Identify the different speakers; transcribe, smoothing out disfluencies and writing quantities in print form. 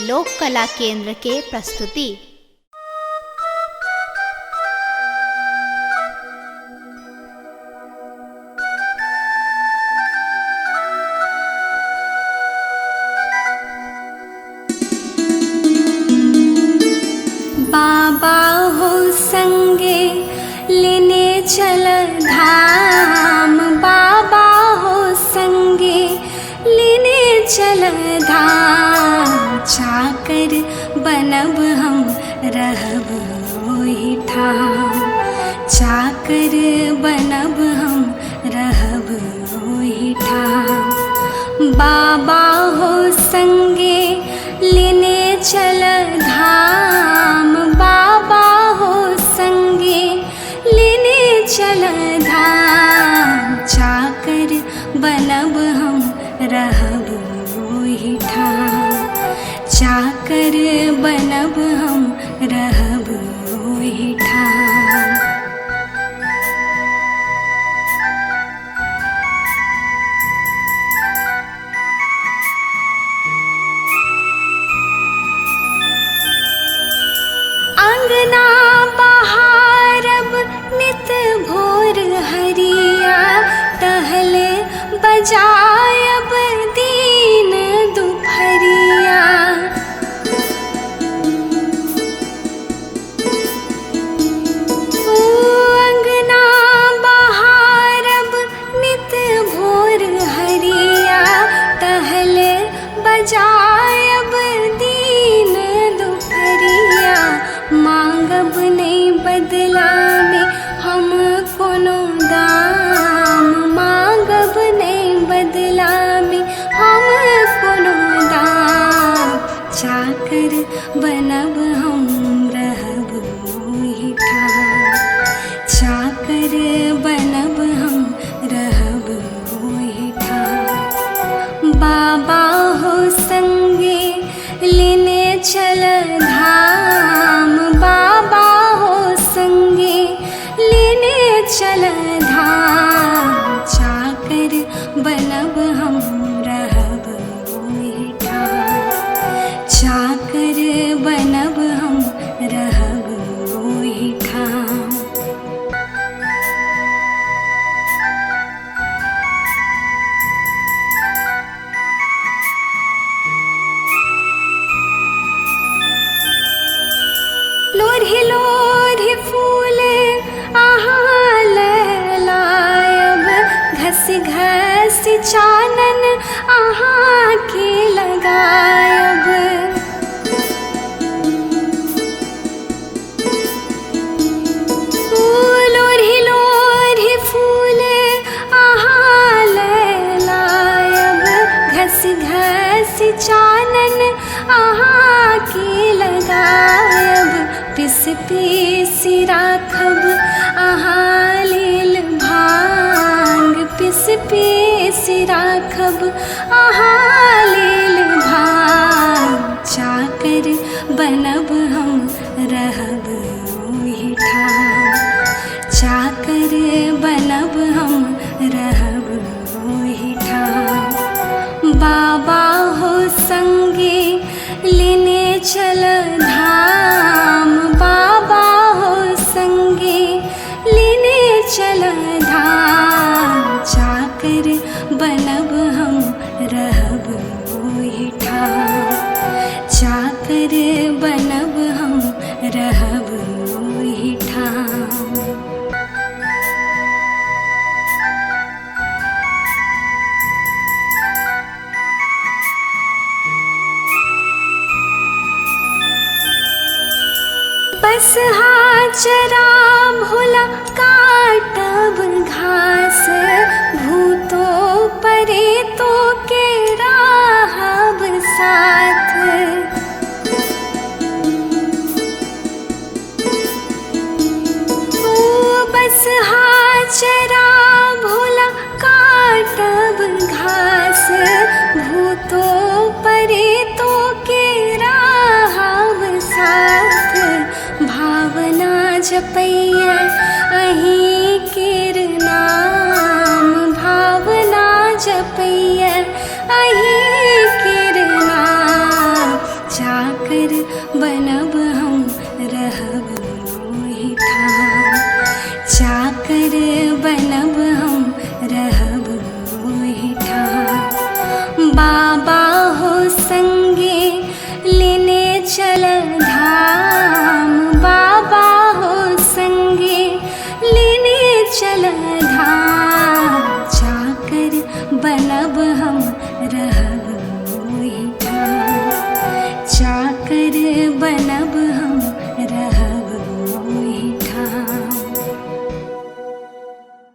Speaker 1: लोक कला केंद्र के प्रस्तुति।
Speaker 2: बाबा हो संगे लेने चल धाम, बाबा हो संगे लेने चल धाम। चाकर बनब हम रहब ओहि ठाम, चाकर बनब हम रहब ओहि ठाम। बाबा हो संगे लेने चल धाम, बाबा हो संगे लेने चल धाम। चाकर बनब हम रहब ओहि ठाम, चाकर बनब हम रहब ओहि ठाम। अंगना बहारब नित भोर हरिया, टहल बजायब दीन दुपहरिया। ओ अंगना बहारब नित भोर हरिया, टहल बजायब दीन दुपहरिया। मांगब नहीं बदला में हम कोनो दाम, मांगब नहीं बदला में हम कोनो दाम। चाकर बनब हम रहब ओहि ठाम, चाकर बनब हम रहब ओहि ठाम। बाबा हो संगे लेने चल धाम, बाबा हो संगे लेने चल धाम। चाकर बनब हम रहब ओहि ठाम, चाकर बनब हम रहब ओहि ठाम। लोरहि लोरहि फूल अहाँ लायब, घस घस चानन अहाँ के लगायब। लोरहि लोरहि फूल अहाँ लायब, घस घस चानन अहाँ के लगायब। पिस पिस राखब अहाँ लेल भांग, पिस पिस राखब अहाँ लेल भांग। चाकर बनब हम रहब ओहि ठाम, चाकर बनब हम रहब ओहि ठाम। बाबा हो संगे लेने चल धाम, बाबा हो संगे लेने चल धाम। चाकर बनब हम रहब ओहि ठाम, चाकर बनब हम रहब ओहि ठाम। बस चरा भोला काटब घास, भूतो परेतो के राहब साथ। ओ बस चरा भोला काटब घास, भूतो परेतो के राहब साथ। भावना जपैया अहीं